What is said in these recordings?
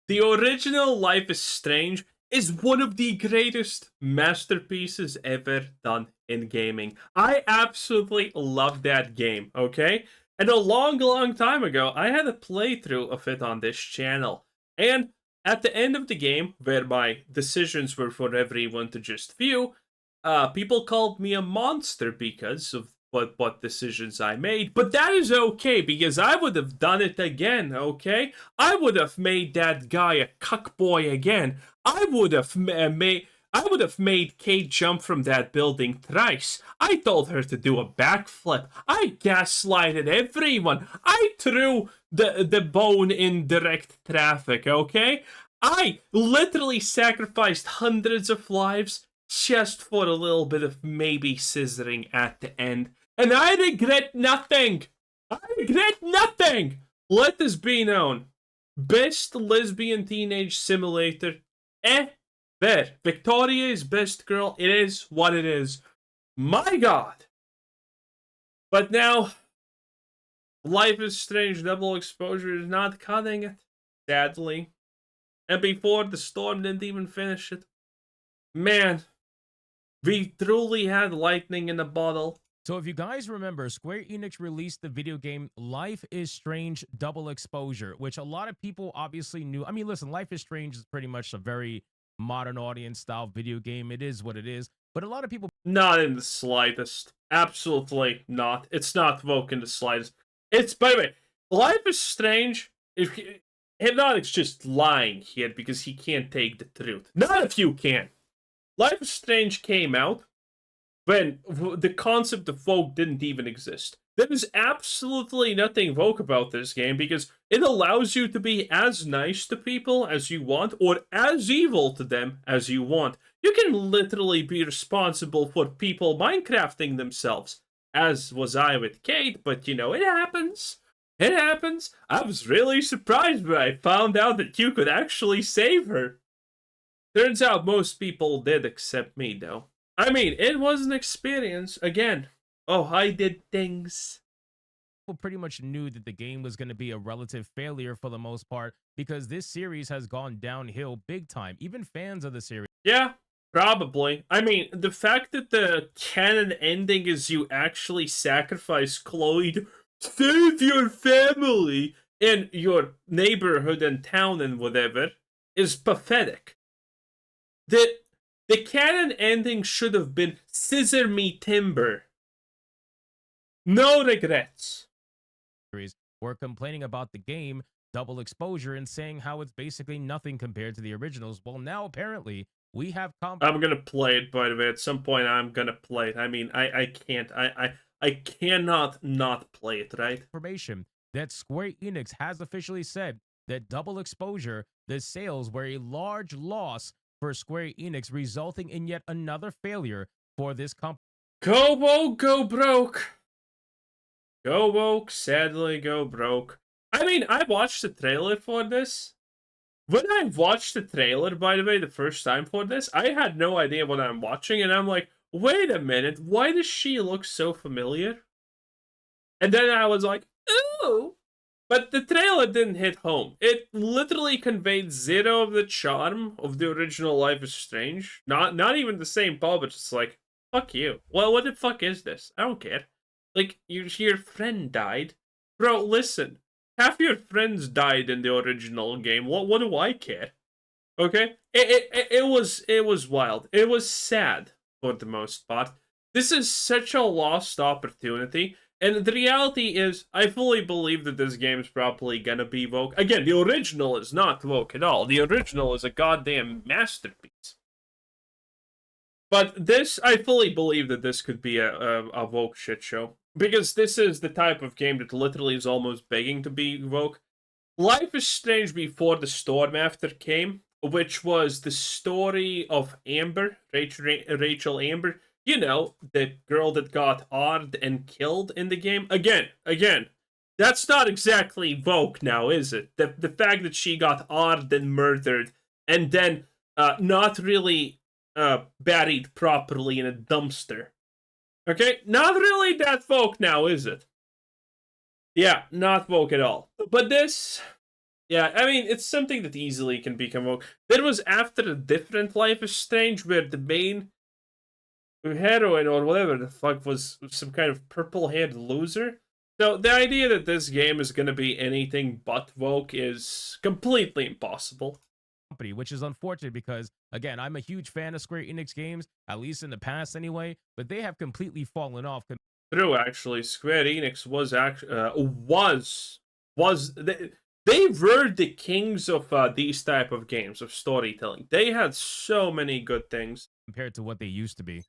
The original Life is Strange is one of the greatest masterpieces ever done in gaming. I absolutely love that game, okay? And a long, long time ago, I had a playthrough of it on this channel. And at the end of the game, where my decisions were for everyone to just view, people called me a monster because of what decisions I made. But that is okay, because I would have done it again, okay? I would have made that guy a cuckboy again. I would have made Kate jump from that building thrice. I told her to do a backflip. I gaslighted everyone. I threw the bone in direct traffic, okay? I literally sacrificed hundreds of lives just for a little bit of maybe scissoring at the end. And I regret nothing. I regret nothing. Let this be known. Best lesbian teenage simulator ever. Victoria is best girl. It is what it is. My God. But now, Life is Strange Double Exposure is not cutting it, sadly. And before the storm didn't even finish it. Man, we truly had lightning in a bottle. So if you guys remember, Square Enix released the video game Life is Strange Double Exposure, which a lot of people obviously knew. I mean, listen, Life is Strange is pretty much a very modern audience style video game. It is what it is. But a lot of people... Not in the slightest. Absolutely not. It's not woke in the slightest. It's, by the way, Life is Strange. If Hypnotic's just lying here because he can't take the truth. None of you can. Life is Strange came out when the concept of woke didn't even exist. There is absolutely nothing woke about this game because it allows you to be as nice to people as you want or as evil to them as you want. You can literally be responsible for people Minecrafting themselves, as was I with Kate, but you know, it happens. It happens. I was really surprised when I found out that you could actually save her. Turns out most people did except me, though. I mean, it was an experience. Again, oh, I did things. People pretty much knew that the game was going to be a relative failure for the most part because this series has gone downhill big time. Even fans of the series. Yeah, probably. I mean, the fact that the canon ending is you actually sacrifice Chloe to save your family in your neighborhood and town and whatever is pathetic. The canon ending should have been scissor me timber. No regrets. Were complaining about the game Double Exposure and saying how it's basically nothing compared to the originals. Well, now apparently we have... I'm gonna play it, by the way. At some point, I'm gonna play it. I mean, I can't. I cannot not play it, right? Information that Square Enix has officially said that Double Exposure, the sales were a large loss for Square Enix, resulting in yet another failure for this company. Go woke, go broke. Go woke, sadly go broke. I mean, I watched the trailer for this. When I watched the trailer, by the way, the first time for this, I had no idea what I'm watching, and I'm like, wait a minute, why does she look so familiar? And then I was like, ooh. But the trailer didn't hit home. It literally conveyed zero of the charm of the original Life is Strange. Not even the same Paul, but just like, fuck you. Well, what the fuck is this? I don't care. Like, your friend died. Bro, listen. Half your friends died in the original game. What do I care? Okay? It was wild. It was sad for the most part. This is such a lost opportunity. And the reality is, I fully believe that this game is probably gonna be woke. Again, the original is not woke at all. The original is a goddamn masterpiece. But this, I fully believe that this could be a woke shit show. Because this is the type of game that literally is almost begging to be woke. Life is Strange Before the Storm After came, which was the story of Amber, Rachel Amber. You know, the girl that got odd and killed in the game. Again, that's not exactly woke now, is it? The fact that she got odd and murdered and then not really buried properly in a dumpster. Okay? Not really that woke now, is it? Yeah, not woke at all. But this Yeah, I mean, it's something that easily can become woke. That was after a different Life is Strange, where the main heroine or whatever the fuck was some kind of purple-haired loser. So the idea that this game is going to be anything but woke is completely impossible. Company, which is unfortunate because, again, I'm a huge fan of Square Enix games, at least in the past anyway, but they have completely fallen off. True, actually, Square Enix was actually was they were the kings of these type of games of storytelling. They had so many good things. Compared to what they used to be.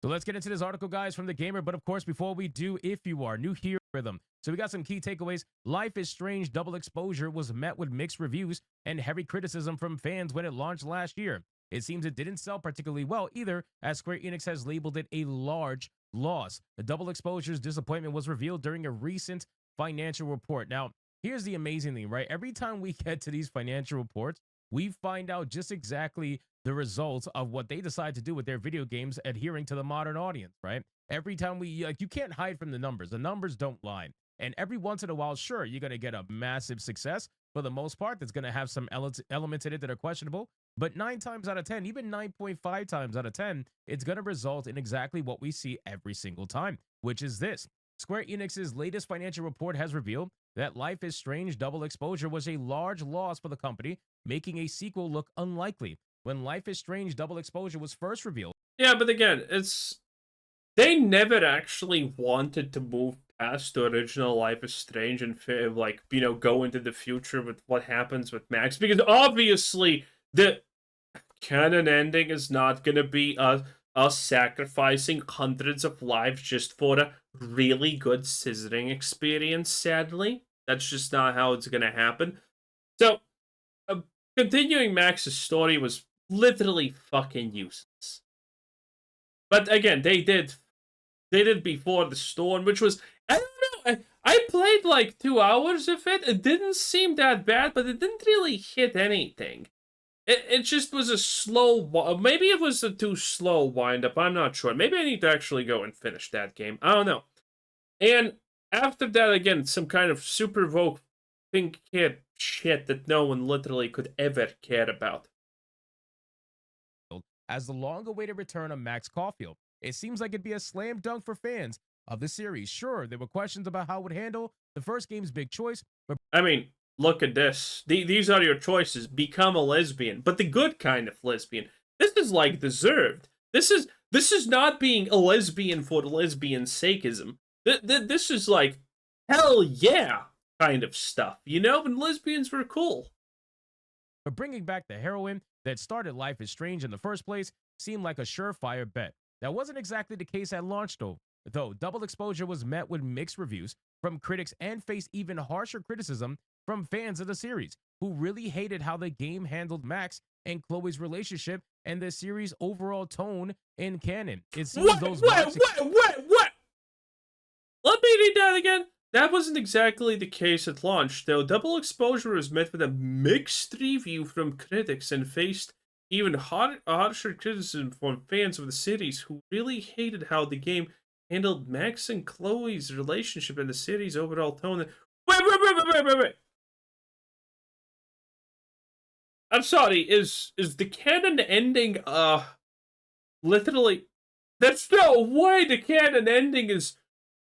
So let's get into this article, guys, from The Gamer. But of course, before we do, if you are new here, rhythm. So we got some key takeaways. Life is Strange Double Exposure was met with mixed reviews and heavy criticism from fans when it launched last year. It seems it didn't sell particularly well either, as Square Enix has labeled it a large loss. The Double Exposure's disappointment was revealed during a recent financial report. Now, here's the amazing thing, right? Every time we get to these financial reports, we find out just exactly the results of what they decide to do with their video games adhering to the modern audience, right? Every time we, like, you can't hide from the numbers don't lie. And every once in a while, sure, you're going to get a massive success for the most part that's going to have some elements in it that are questionable. But 9 times out of 10, even 9.5 times out of 10, it's going to result in exactly what we see every single time, which is this. Square Enix's latest financial report has revealed that Life is Strange Double Exposure was a large loss for the company, making a sequel look unlikely. When Life is Strange Double Exposure was first revealed. Yeah, but again, they never actually wanted to move past the original Life is Strange and like, you know, go into the future with what happens with Max, because obviously the canon ending is not gonna be us sacrificing hundreds of lives just for a really good scissoring experience. Sadly, that's just not how it's gonna happen. So, continuing Max's story was literally fucking useless. But again, they did Before the Storm, which was, I don't know, I played like 2 hours of it. It didn't seem that bad, but it didn't really hit anything. It just was a slow, maybe it was a too slow wind up, I'm not sure. Maybe I need to actually go and finish that game, I don't know. And after that, again, some kind of super woke pink kid shit that no one literally could ever care about. As the long-awaited return of Max Caulfield. It seems like it'd be a slam dunk for fans of the series. Sure, there were questions about how it would handle the first game's big choice, but I mean, look at this. These are your choices. Become a lesbian, but the good kind of lesbian. This is like deserved. This is not being a lesbian for lesbian's sakeism. This is like hell yeah kind of stuff. You know, when lesbians were cool. bringing back the heroine that started Life is Strange in the first place seemed like a surefire bet. That wasn't exactly the case at launch, though. Double Exposure was met with mixed reviews from critics and faced even harsher criticism from fans of the series, who really hated how the game handled Max and Chloe's relationship and the series' overall tone and canon. It seems What? those What? Let me read that again. That wasn't exactly the case at launch, though. Double Exposure was met with a mixed review from critics and faced even harsher criticism from fans of the series, who really hated how the game handled Max and Chloe's relationship and the series' overall tone. Wait. I'm sorry, is the canon ending, literally... There's no way the canon ending is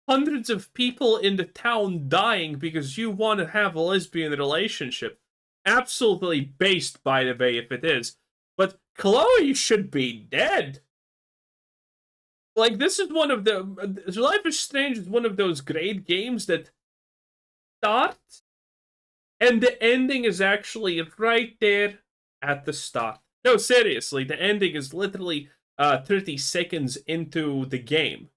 hundreds of people in the town dying because you want to have a lesbian relationship. Absolutely based, by the way, if it is. But Chloe should be dead. Like, this is one of the... Life is Strange is one of those great games that starts, and the ending is actually right there at the start. No, seriously, the ending is literally 30 seconds into the game.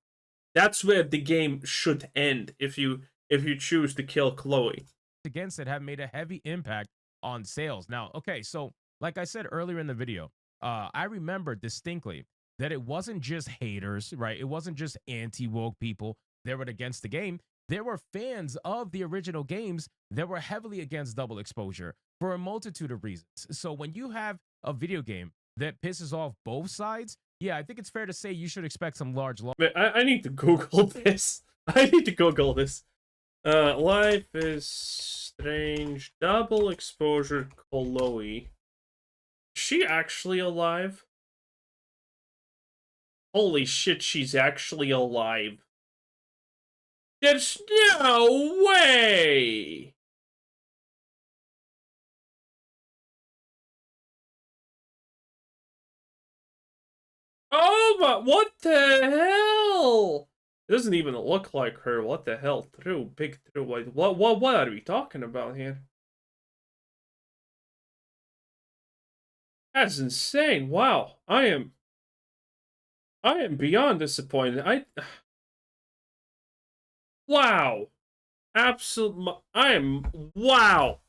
That's where the game should end if you choose to kill Chloe. Against it have made a heavy impact on sales. Now, okay, so like I said earlier in the video, I remember distinctly that it wasn't just haters, right? It wasn't just anti-woke people that were against the game. There were fans of the original games that were heavily against Double Exposure for a multitude of reasons. So when you have a video game that pisses off both sides, yeah, I think it's fair to say you should expect some large loss. Man, I need to Google this. I need to Google this. Life is Strange double exposure Chloe. Is she actually alive? Holy shit, she's actually alive. There's no way! Oh my, what the hell? It doesn't even look like her. What the hell? Big through. Like, what are we talking about here? That's insane. Wow. I am beyond disappointed. Wow. Wow.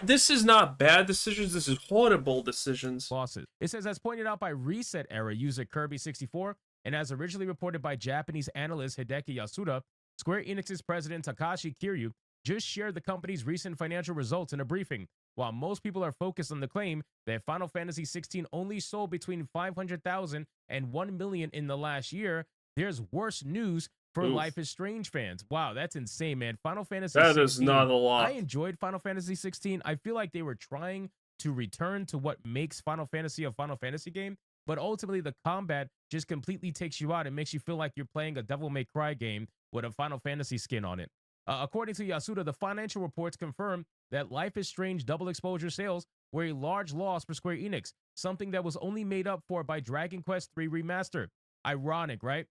This is not bad decisions. This is horrible decisions. Losses. It says, as pointed out by Reset Era user Kirby64, and as originally reported by Japanese analyst Hideki Yasuda, Square Enix's president Takashi Kiryu just shared the company's recent financial results in a briefing. While most people are focused on the claim that Final Fantasy XVI only sold between 500,000 and 1 million in the last year, there's worse news for Life is Strange fans. Wow, that's insane, man. Final Fantasy That 16, is not a lot. I enjoyed Final Fantasy 16. I feel like they were trying to return to what makes Final Fantasy a Final Fantasy game, but ultimately the combat just completely takes you out and makes you feel like you're playing a Devil May Cry game with a Final Fantasy skin on it. According to Yasuda, the financial reports confirm that Life is Strange double exposure sales were a large loss for Square Enix, something that was only made up for by Dragon Quest III Remaster. Ironic, right?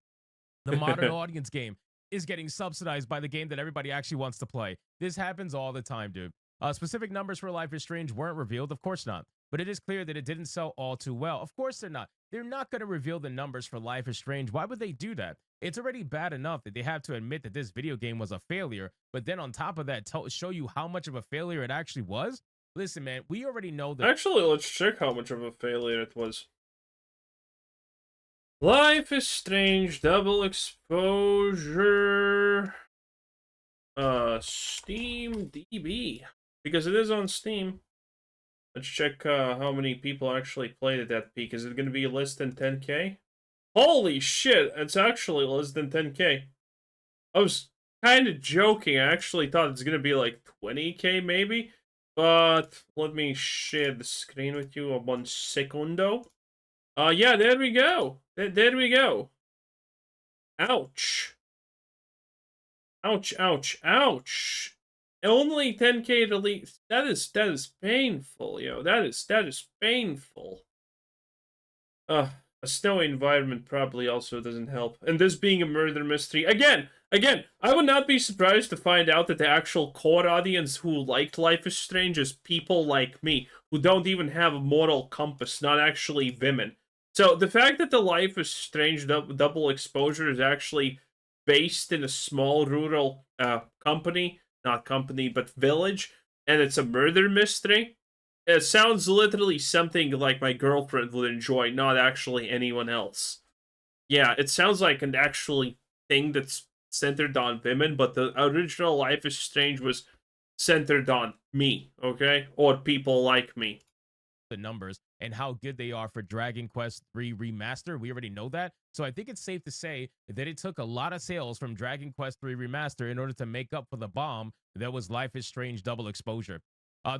The modern audience game is getting subsidized by the game that everybody actually wants to play. This happens all the time, dude. Specific numbers for Life is Strange weren't revealed, of course not. But it is clear that it didn't sell all too well. Of course they're not. They're not going to reveal the numbers for Life is Strange. Why would they do that? It's already bad enough that they have to admit that this video game was a failure, but then on top of that, show you how much of a failure it actually was? Listen, man, we already know that. Actually, let's check how much of a failure it was. Life is Strange double exposure. Steam DB. Because it is on Steam. Let's check how many people actually played at that peak. Is it going to be less than 10k? Holy shit, it's actually less than 10k. I was kind of joking. I actually thought it's going to be like 20k maybe. But let me share the screen with you 1 secundo. Yeah, there we go. There we go. Ouch. Ouch, ouch, ouch. Only 10k delete. That is painful, yo. That is painful. A snowy environment probably also doesn't help. And this being a murder mystery. Again, I would not be surprised to find out that the actual core audience who liked Life is Strange is people like me, who don't even have a moral compass, not actually women. So the fact that the Life is Strange double exposure is actually based in a small rural not company, but village, and it's a murder mystery, it sounds literally something like my girlfriend would enjoy, not actually anyone else. Yeah, it sounds like an actually thing that's centered on women, but the original Life is Strange was centered on me, okay? Or people like me. The numbers and how good they are for Dragon Quest III Remaster. We already know that. So I think it's safe to say that it took a lot of sales from Dragon Quest III Remaster in order to make up for the bomb that was Life is Strange double exposure.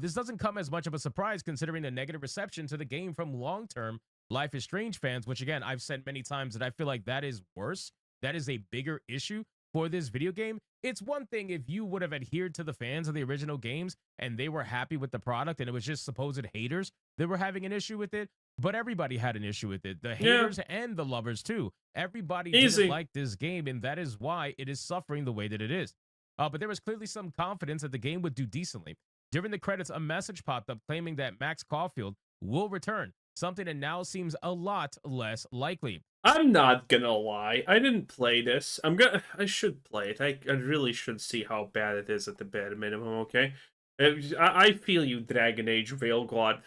This doesn't come as much of a surprise considering the negative reception to the game from long-term Life is Strange fans, which again, I've said many times that I feel like that is worse. That is a bigger issue for this video game. It's one thing if you would have adhered to the fans of the original games and they were happy with the product and it was just supposed haters that were having an issue with it, but everybody had an issue with it. The haters and the lovers too. Everybody didn't like this game, and that is why it is suffering the way that it is. But there was clearly some confidence that the game would do decently. During the credits, a message popped up claiming that Max Caulfield will return, something that now seems a lot less likely. I'm not gonna lie. I didn't play this. I should play it. I really should see how bad it is at the bare minimum, okay? I feel you, Dragon Age Veil God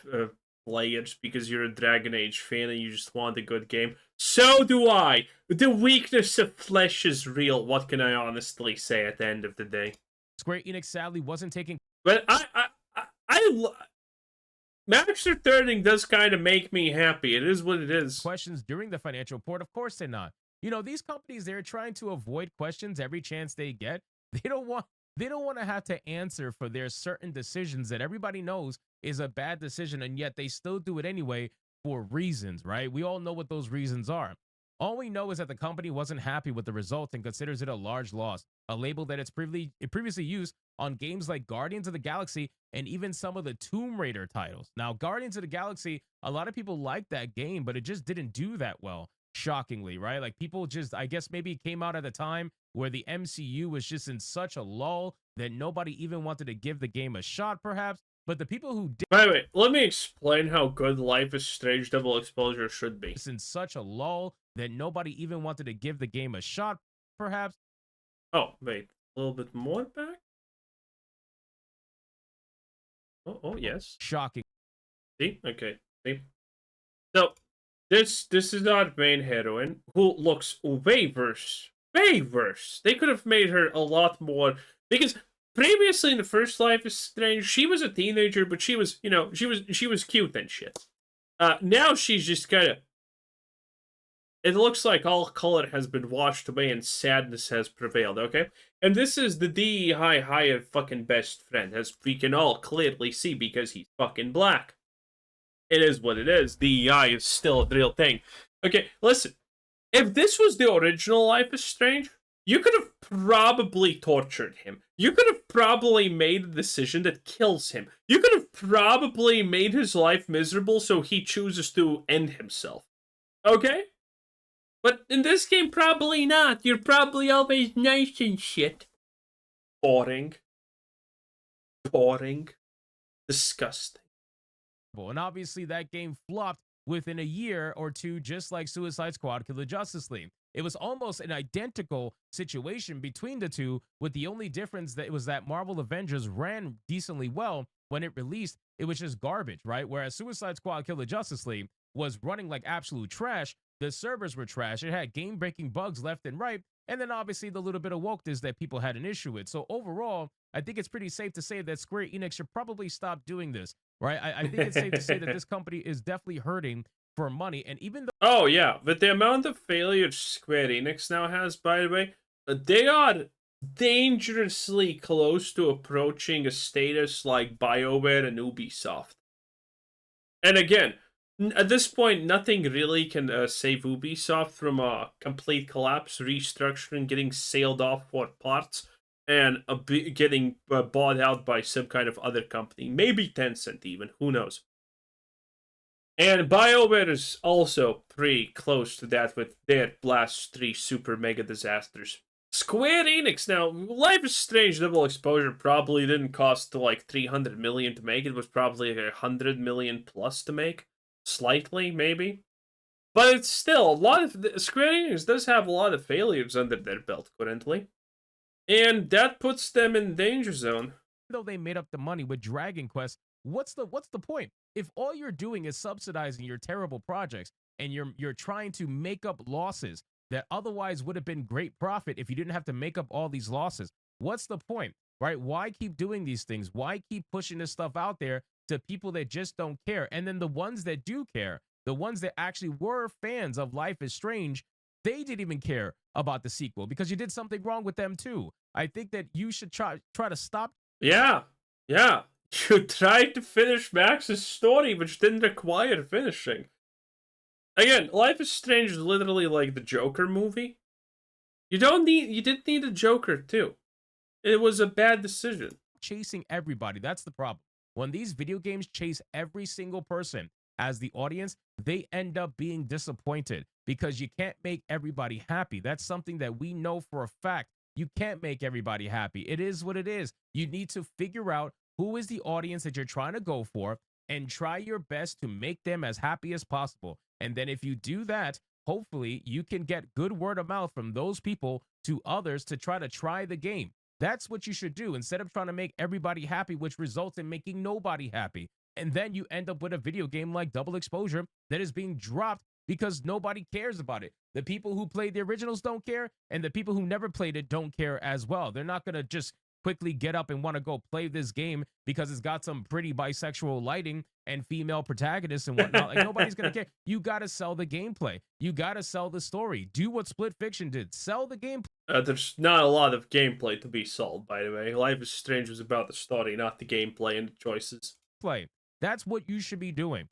players, because you're a Dragon Age fan and you just want a good game. So do I! The weakness of flesh is real. What can I honestly say at the end of the day? Square Enix sadly wasn't taking... But Max returning does kind of make me happy. It is what it is. questions during the financial report? Of course they're not. You know, these companies, they're trying to avoid questions every chance they get. They don't want they don't want to have to answer for their certain decisions that everybody knows is a bad decision, and yet they still do it anyway for reasons, right? We all know what those reasons are. All we know is that the company wasn't happy with the result and considers it a large loss, a label that it previously used on games like Guardians of the Galaxy and even some of the Tomb Raider titles. Now, Guardians of the Galaxy, a lot of people liked that game, but it just didn't do that well, shockingly, right? Like people just, I guess maybe it came out at a time where the MCU was just in such a lull that nobody even wanted to give the game a shot, perhaps. But the people who did By the way, let me explain how good Life is Strange Double Exposure should be. in such a lull that nobody even wanted to give the game a shot, perhaps. Oh, wait. A little bit more back? Oh, yes. Shocking. See? Okay. See? So, this is our main heroine, who looks way worse. Way worse. They could have made her a lot more... Because previously in the first Life is Strange, she was a teenager, but she was, she was cute and shit. Now she's just kind of... It looks like all color has been washed away and sadness has prevailed, okay? And this is the DEI hired fucking best friend, as we can all clearly see because he's fucking black. It is what it is. DEI is still a real thing. Okay, listen. If this was the original Life is Strange, you could have probably tortured him. You could have probably made a decision that kills him. You could have probably made his life miserable so he chooses to end himself. Okay? But in this game, probably not. You're probably always nice and shit. Boring. Boring. Disgusting. And obviously, that game flopped within a year or two, just like Suicide Squad Kill the Justice League. It was almost an identical situation between the two, with the only difference that it was that Marvel Avengers ran decently well when it released. It was just garbage, right? Whereas Suicide Squad Kill the Justice League was running like absolute trash. The servers were trash. It had game-breaking bugs left and right. And then obviously the little bit of wokeness that people had an issue with. So overall, I think it's pretty safe to say that Square Enix should probably stop doing this, right? I think it's safe to say that this company is definitely hurting for money. And even though... Oh, yeah. With the amount of failure Square Enix now has, by the way, they are dangerously close to approaching a status like BioWare and Ubisoft. And again, at this point, nothing really can save Ubisoft from a complete collapse, restructuring, getting sailed off for parts, and getting bought out by some kind of other company. Maybe Tencent even, who knows. And BioWare is also pretty close to that with their last 3 super mega disasters. Square Enix, now, Life is Strange Double Exposure probably didn't cost like 300 million to make. It was probably like 100 million plus to make. Slightly, maybe. But it's still a lot of... Square Enix does have a lot of failures under their belt currently. And that puts them in danger zone. Though they made up the money with Dragon Quest, what's the point? If all you're doing is subsidizing your terrible projects and you're trying to make up losses that otherwise would have been great profit if you didn't have to make up all these losses, what's the point, right? Why keep doing these things? Why keep pushing this stuff out there to people that just don't care? And then the ones that do care, the ones that actually were fans of Life is Strange, they didn't even care about the sequel because you did something wrong with them too. I think that you should try to stop. Yeah. You tried to finish Max's story, which didn't require finishing. Again, Life is Strange is literally like the Joker movie. You didn't need a Joker too. It was a bad decision. Chasing everybody. That's the problem. When these video games chase every single person as the audience, they end up being disappointed because you can't make everybody happy. That's something that we know for a fact. You can't make everybody happy. It is what it is. You need to figure out who is the audience that you're trying to go for and try your best to make them as happy as possible. And then if you do that, hopefully you can get good word of mouth from those people to others to try the game. That's what you should do instead of trying to make everybody happy, which results in making nobody happy. And then you end up with a video game like Double Exposure that is being dropped because nobody cares about it. The people who played the originals don't care, and the people who never played it don't care as well. They're not going to just quickly get up and want to go play this game because it's got some pretty bisexual lighting and female protagonists and whatnot. Like, nobody's gonna care. You gotta sell the gameplay. You gotta sell the story. Do what Split Fiction did. Sell the gameplay. There's not a lot of gameplay to be sold, by the way. Life is Strange was about the story, not the gameplay and the choices. That's what you should be doing.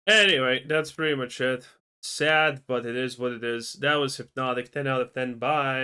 Anyway, that's pretty much it. Sad, but it is what it is. That was Hypnotic. 10 out of 10. Bye.